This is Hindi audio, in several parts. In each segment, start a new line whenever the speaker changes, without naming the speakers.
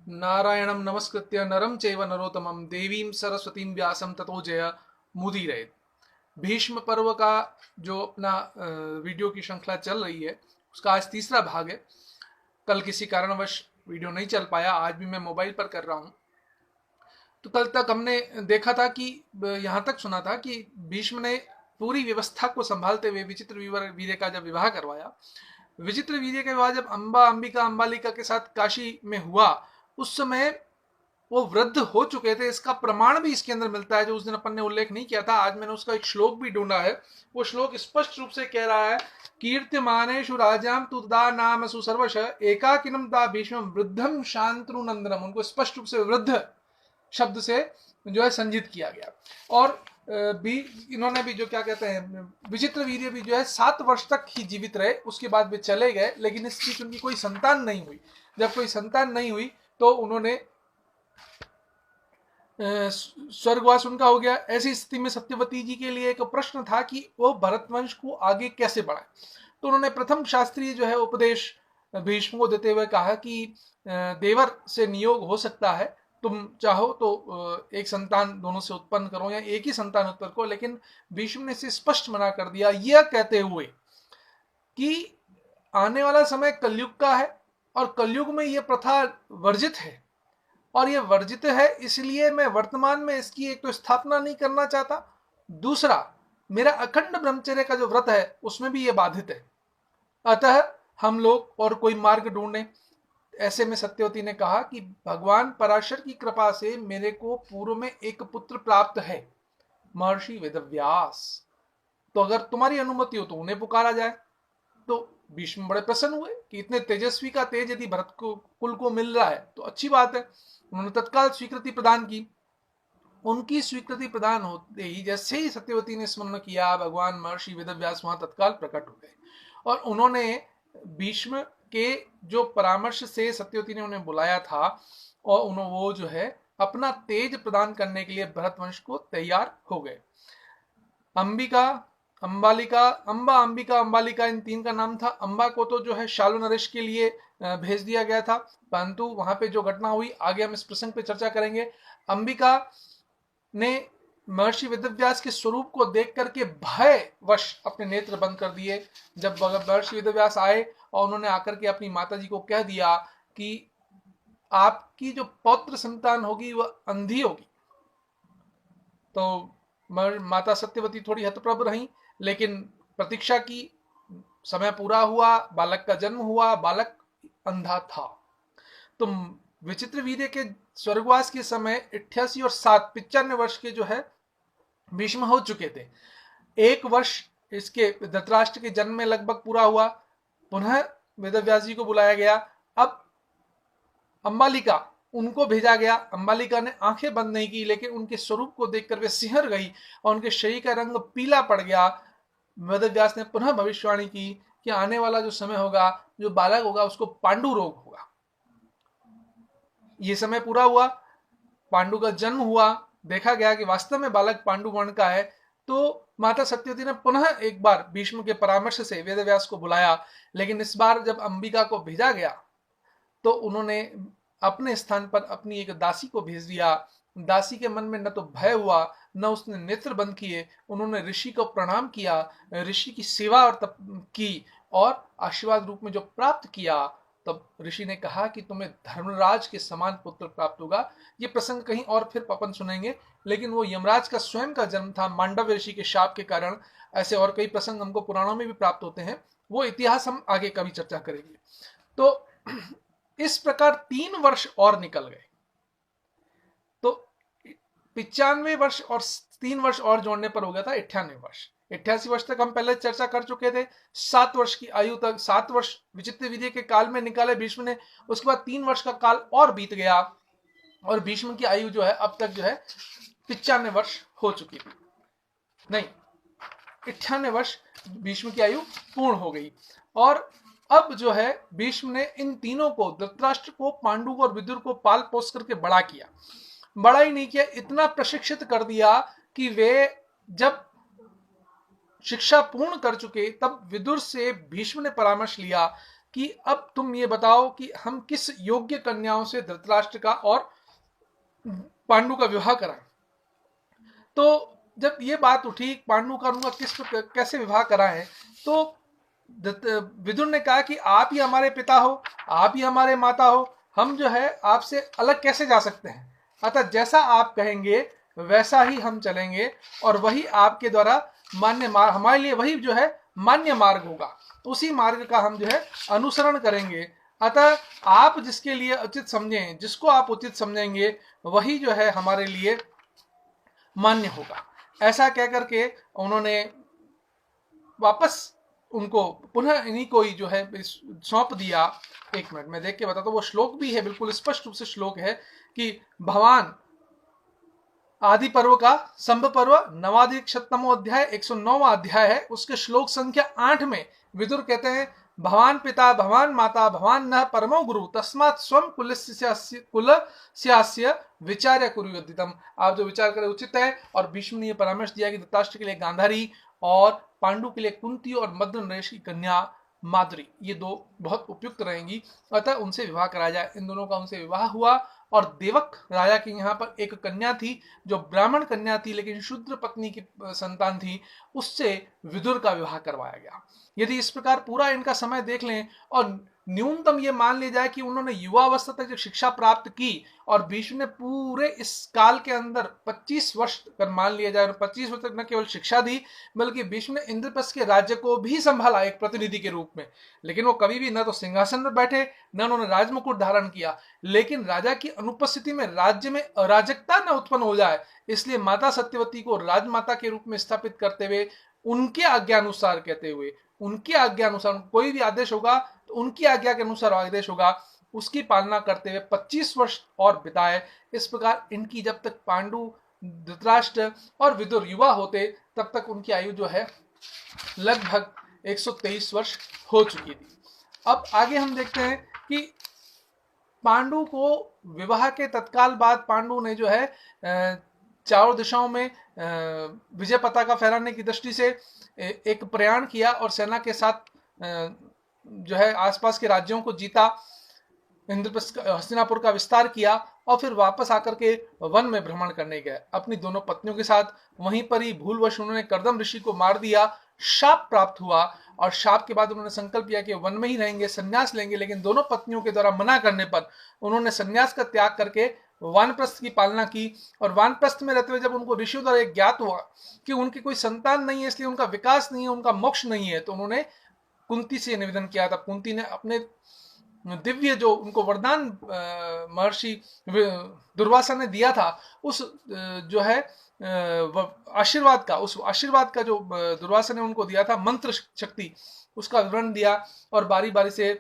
नारायणं नमस्कृत्य नरं चैव नरोत्तमं देवीं सरस्वतीं व्यासं ततो जय मुदीरयेत्। भीष्म पर्व का जो अपना वीडियो की श्रृंखला चल रही है उसका आज तीसरा भाग है। कल किसी कारणवश वीडियो नहीं चल पाया, आज भी मैं मोबाइल पर कर रहा हूँ। तो कल तक हमने देखा था कि यहाँ तक सुना था कि भीष्म ने पूरी व्यवस्था को संभालते हुए विचित्र वीर्य का जब विवाह करवाया, विचित्र वीर्य के विवाह जब अंबालिका के साथ काशी में हुआ, उस समय वो वृद्ध हो चुके थे। इसका प्रमाण भी इसके अंदर मिलता है जो उस दिन अपन ने उल्लेख नहीं किया था। आज मैंने उसका एक श्लोक भी ढूंढा है। वो श्लोक स्पष्ट रूप से कह रहा है, कीर्त्यमानेषु राजाम तु तदा नाम सुसर्वश एकाकिनम ता भीष्म वृद्धम शांतनु नंदनम। उनको स्पष्ट रूप से वृद्ध शब्द से जो है संजित किया गया। और भी इन्होंने भी जो क्या कहते हैं, विचित्र वीर्य भी जो है 7 वर्ष तक ही जीवित रहे, उसके बाद वे चले गए। लेकिन इस बीच उनकी कोई संतान नहीं हुई। जब कोई संतान नहीं हुई तो उन्होंने स्वर्गवास उनका हो गया। ऐसी स्थिति में सत्यवती जी के लिए एक प्रश्न था कि वो भरतवंश को आगे कैसे बढ़ाए। तो उन्होंने प्रथम शास्त्रीय जो है उपदेश भीष्म को देते हुए कहा कि देवर से नियोग हो सकता है, तुम चाहो तो एक संतान दोनों से उत्पन्न करो या एक ही संतान उत्पन्न करो। लेकिन भीष्म ने इसे स्पष्ट मना कर दिया, यह कहते हुए कि आने वाला समय कलयुग का है और कलयुग में यह प्रथा वर्जित है और ये वर्जित है, इसलिए मैं वर्तमान में इसकी एक तो स्थापना नहीं करना चाहता। दूसरा, मेरा अखंड ब्रह्मचर्य का जो व्रत है उसमें भी ये बाधित है। अतः हम लोग और कोई मार्ग ढूंढें। ऐसे में सत्यवती ने कहा कि भगवान पराशर की कृपा से मेरे को पूर्व में एक पुत्र प्राप्त है, महर्षि वेदव्यास। तो अगर तुम्हारी अनुमति हो तो उन्हें पुकारा जाए। तो भीष्म बड़े प्रसन्न हुए कि इतने तेजस्वी का तेज यदि भरत को कुल को मिल रहा है तो अच्छी बात है। उन्होंने तत्काल स्वीकृति प्रदान की। उनकी स्वीकृति प्रदान होते ही जैसे ही सत्यवती ने स्मरण किया, भगवान महर्षि वेदव्यास वहां तत्काल प्रकट हो गए और उन्होंने भीष्म के जो परामर्श से सत्यवती ने उन्हें बुलाया था और उन्होंने वो जो है अपना तेज प्रदान करने के लिए भरतवंश को तैयार हो गए। अंबिका, अंबालिका, इन तीन का नाम था। अंबा को तो जो है शाल्व नरेश के लिए भेज दिया गया था, परंतु वहां पे जो घटना हुई आगे हम इस प्रसंग पे चर्चा करेंगे। अंबिका ने महर्षि वेदव्यास के स्वरूप को देख करके भयवश अपने नेत्र बंद कर दिए। जब महर्षि वेदव्यास आए और उन्होंने आकर के अपनी माता जी को कह दिया कि आपकी जो पौत्र संतान होगी वह अंधी होगी, तो माता सत्यवती थोड़ी हतप्रभ रही, लेकिन प्रतीक्षा की। समय पूरा हुआ, बालक का जन्म हुआ, बालक अंधा था। तो विचित्र वीर्य के स्वर्गवास के समय 88 और 7 95 वर्ष के जो है भीष्म हो चुके थे। 1 वर्ष इसके धृतराष्ट्र के जन्म में लगभग पूरा हुआ। पुनः वेदव्यास जी को बुलाया गया। अब अंबालिका, उनको भेजा गया। अंबालिका ने आंखें बंद नहीं की, लेकिन उनके स्वरूप को देखकर वे सिहर गई और उनके शरीर का रंग पीला पड़ गया। वेदव्यास ने पुनः भविष्यवाणी की कि आने वाला जो समय होगा, जो बालक होगा उसको पांडु रोग होगा। ये समय पूरा हुआ, पांडु का जन्म हुआ, देखा गया कि वास्तव में बालक पांडु वर्ण का है। तो माता सत्यवती ने पुनः एक बार भीष्म के परामर्श से वेदव्यास को बुलाया, लेकिन इस बार जब अंबिका को भेजा गया तो उन्होंने अपने स्थान पर अपनी एक दासी को भेज दिया। दासी के मन में न तो भय हुआ, न उसने नेत्र बंद किए। उन्होंने ऋषि को प्रणाम किया, ऋषि की सेवा और तप की और आशीर्वाद रूप में जो प्राप्त किया, तब ऋषि ने कहा कि तुम्हें धर्मराज के समान पुत्र प्राप्त होगा। ये प्रसंग कहीं और फिर अपन सुनेंगे, लेकिन वो यमराज का स्वयं का जन्म था मांडव्य ऋषि के शाप के कारण। ऐसे और कई प्रसंग हमको पुराणों में भी प्राप्त होते हैं, वो इतिहास हम आगे कभी चर्चा करेंगे। तो इस प्रकार 3 वर्ष और निकल गए। तो 95 वर्ष और 3 वर्ष और जोड़ने पर हो गया था 98 वर्ष। 88 वर्ष तक हम पहले चर्चा कर चुके थे। 7 वर्ष की आयु तक, 7 वर्ष विचित्र वीर्य के काल में निकाले भीष्म ने। उसके बाद 3 वर्ष का काल और बीत गया और भीष्म की आयु जो है अब तक जो है 95 वर्ष हो चुकी थी। नहीं, 98 वर्ष भीष्म की आयु पूर्ण हो गई। और अब जो है भीष्म ने इन तीनों को, धृतराष्ट्र को, पांडु को और विदुर को पाल पोस करके बड़ा किया। बड़ा ही नहीं किया, इतना प्रशिक्षित कर दिया कि वे जब शिक्षा पूर्ण कर चुके तब विदुर से भीष्म ने परामर्श लिया कि अब तुम ये बताओ कि हम किस योग्य कन्याओं से धृतराष्ट्र का और पांडु का विवाह कराएं। तो जब ये बात उठी पांडु का उनका कैसे विवाह कराएं, तो विदुर ने कहा कि आप ही हमारे पिता हो, आप ही हमारे माता हो, हम जो है आपसे अलग कैसे जा सकते हैं। अतः जैसा आप कहेंगे वैसा ही हम चलेंगे और वही आपके द्वारा मान्य मार्ग, हमारे लिए वही जो है मान्य मार्ग होगा, उसी मार्ग का हम जो है अनुसरण करेंगे। अतः आप जिसके लिए उचित समझें, जिसको आप उचित समझेंगे वही जो है हमारे लिए मान्य होगा। ऐसा कहकर के उन्होंने वापस उनको पुनः इन्हीं को ही जो है सौंप दिया। एक मिनट में देख के बताता हूं, वो श्लोक भी है, बिल्कुल स्पष्ट रूप से श्लोक है कि भगवान आदि पर्व का संभ पर्व नवाधिक अध्याय 109वां अध्याय है, उसके श्लोक संख्या 8 में विदुर कहते हैं भवान पिता भवान माता भवान न परमो गुरु तस्मात् स्वम कुलस्यास्य विचार्य कुरुयोद्धितम। आप जो विचार करें उचित है। और भीष्म ने यह परामर्श दिया कि धृतराष्ट्र के लिए गांधारी और पांडु के लिए कुंती और मद्र नरेश की कन्या माद्री, ये दो बहुत उपयुक्त रहेंगी, अतः उनसे विवाह कराया जाए। इन दोनों का उनसे विवाह हुआ और देवक राजा की यहाँ पर एक कन्या थी जो ब्राह्मण कन्या थी लेकिन शूद्र पत्नी की संतान थी, उससे विदुर का विवाह करवाया गया। यदि इस प्रकार पूरा इनका समय देख लें और न्यूनतम ये मान लिया जाए कि उन्होंने युवावस्था तक जो शिक्षा प्राप्त की और भीष्म ने पूरे इस काल के अंदर 25 वर्ष कर मान लिया जाए, और 25 वर्ष तक न केवल शिक्षा दी बल्कि भीष्म ने इंद्रप्रस्थ के राज्य को भी संभाला एक प्रतिनिधि के रूप में। लेकिन वो कभी भी न तो सिंहासन पर बैठे न उन्होंने राजमुकुट धारण किया, लेकिन राजा की अनुपस्थिति में राज्य में अराजकता न उत्पन्न हो जाए इसलिए माता सत्यवती को राजमाता के रूप में स्थापित करते हुए उनके आज्ञा अनुसार, कहते हुए उनकी आज्ञा अनुसार कोई भी आदेश होगा तो उनकी आज्ञा के अनुसार आदेश होगा, उसकी पालना करते हुए 25 वर्ष और बिताए। इस प्रकार इनकी जब तक पांडु धृतराष्ट्र और विदुर युवा होते तब तक उनकी आयु जो है लगभग 123 वर्ष हो चुकी थी। अब आगे हम देखते हैं कि पांडु को विवाह के तत्काल बाद पांडु ने जो है चारों दिशाओं में विजय पताका फहराने की दृष्टि से एक प्रयाण किया और सेना के साथ जो है आसपास के राज्यों को जीता, इंद्रप्रस्थ हस्तिनापुर का विस्तार किया और फिर वापस आकर के वन में भ्रमण करने गए अपनी दोनों पत्नियों के साथ। वहीं पर ही भूलवश उन्होंने कर्दम ऋषि को मार दिया, शाप प्राप्त हुआ और शाप के बाद उन्होंने संकल्प किया कि वन में ही रहेंगे, संन्यास लेंगे। लेकिन दोनों पत्नियों के द्वारा मना करने पर उन्होंने संन्यास का त्याग करके वानप्रस्थ की पालना की। और वानप्रस्थ में रहते हुए जब उनको ऋषियों द्वारा एक ज्ञात हुआ कि उनकी कोई संतान नहीं है, इसलिए उनका विकास नहीं है, उनका मोक्ष नहीं है, तो उन्होंने कुंती से निवेदन किया था। कुंती ने अपने दिव्य जो उनको वरदान महर्षि दुर्वासा ने दिया था, उस जो है आशीर्वाद का जो दुर्वासा ने उनको दिया था मंत्र शक्ति, उसका विवरण दिया और बारी बारी से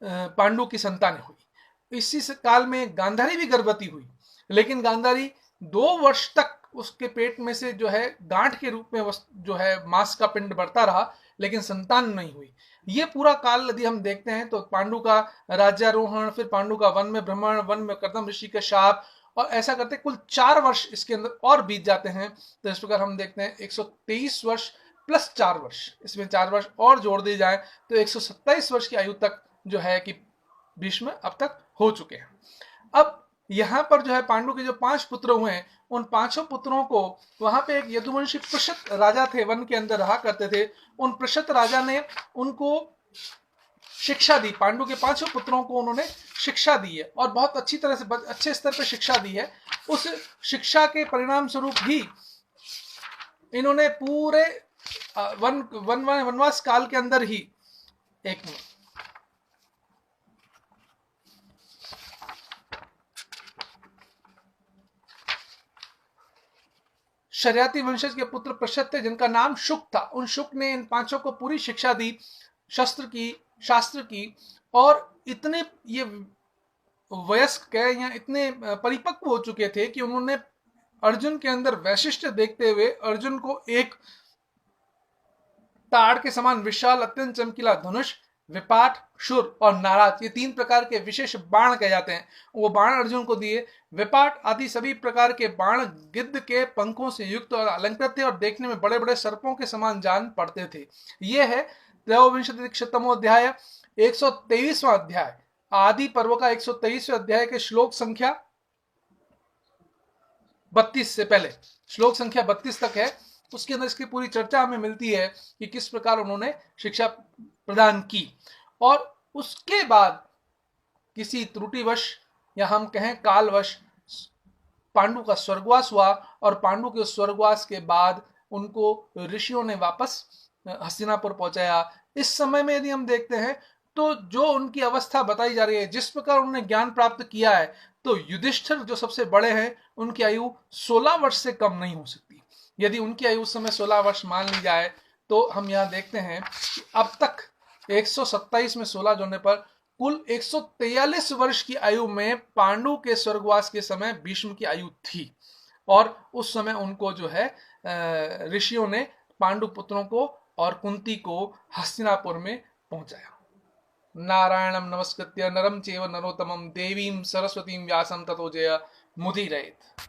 पांडु की संतान हुई। इसी काल में गांधारी भी गर्भवती हुई, लेकिन गांधारी 2 वर्ष तक उसके पेट में से जो है गांठ के रूप में जो है मांस का पिंड बढ़ता रहा, लेकिन संतान नहीं हुई। ये पूरा काल यदि हम देखते हैं तो पांडु का राज्यारोहण, फिर पांडु का वन में भ्रमण, वन में कर्दम ऋषि का शाप, और ऐसा करते कुल 4 वर्ष इसके अंदर और बीत जाते हैं। तो इस प्रकार हम देखते हैं 123 वर्ष प्लस 4 वर्ष, इसमें 4 वर्ष और जोड़ दिए जाए तो 127 वर्ष की आयु तक जो है कि भीष्म अब तक हो चुके हैं। अब यहाँ पर जो है पांडु के जो 5 पुत्र हुए हैं, उन 5 पुत्रों को वहां पे एक यदुवंशी पृषत राजा थे, वन के अंदर रहा करते थे। उन पृषत राजा ने उनको शिक्षा दी, पांडु के 5 पुत्रों को उन्होंने शिक्षा दी है और बहुत अच्छी तरह से अच्छे स्तर पर शिक्षा दी है। उस शिक्षा के परिणाम स्वरूप ही इन्होंने पूरे वनवास काल के अंदर ही शर्याती वंशज के पुत्र पृषत थे जिनका नाम शुक था। उन शुक ने इन 5 को पूरी शिक्षा दी, शस्त्र की, शास्त्र की, और इतने ये वयस्क या इतने परिपक्व हो चुके थे कि उन्होंने अर्जुन के अंदर वैशिष्ट्य देखते हुए अर्जुन को एक ताड़ के समान विशाल अत्यंत चमकीला धनुष, विपाट, शुर और नाराज, ये 3 प्रकार के विशेष बाण कहे जाते हैं, वो बाण अर्जुन को दिए। विपाट आदि सभी प्रकार के बाण गिद्ध के पंखों से युक्त और अलंकृत थे और देखने में बड़े बड़े सर्पों के समान जान पड़ते थे। ये है त्रयोविंशतिशतमो अध्याय 123वां अध्याय, आदि पर्व का 123वें अध्याय के श्लोक संख्या 32 से पहले श्लोक संख्या 32 तक है। उसके अंदर इसकी पूरी चर्चा हमें मिलती है कि किस प्रकार उन्होंने शिक्षा प्रदान की। और उसके बाद किसी त्रुटिवश या हम कहें कालवश पांडु का स्वर्गवास हुआ, और पांडु के स्वर्गवास के बाद उनको ऋषियों ने वापस हस्तिनापुर पहुंचाया। इस समय में यदि हम देखते हैं तो जो उनकी अवस्था बताई जा रही है, जिस प्रकार उन्होंने ज्ञान प्राप्त किया है, तो युधिष्ठिर जो सबसे बड़े हैं उनकी आयु 16 वर्ष से कम नहीं हो सकती। यदि उनकी आयु उस समय 16 वर्ष मान ली जाए तो हम यहाँ देखते हैं कि अब तक 127 में 16 जोड़ने पर कुल 143 वर्ष की आयु में पांडु के स्वर्गवास के समय भीष्म की आयु थी। और उस समय उनको जो है ऋषियों ने पांडु पुत्रों को और कुंती को हस्तिनापुर में पहुंचाया। नारायणं नमस्कृत्य नरं चैव नरोत्तमं देवीं सरस्वतीं व्यासं ततो जय मुदीरयेत्।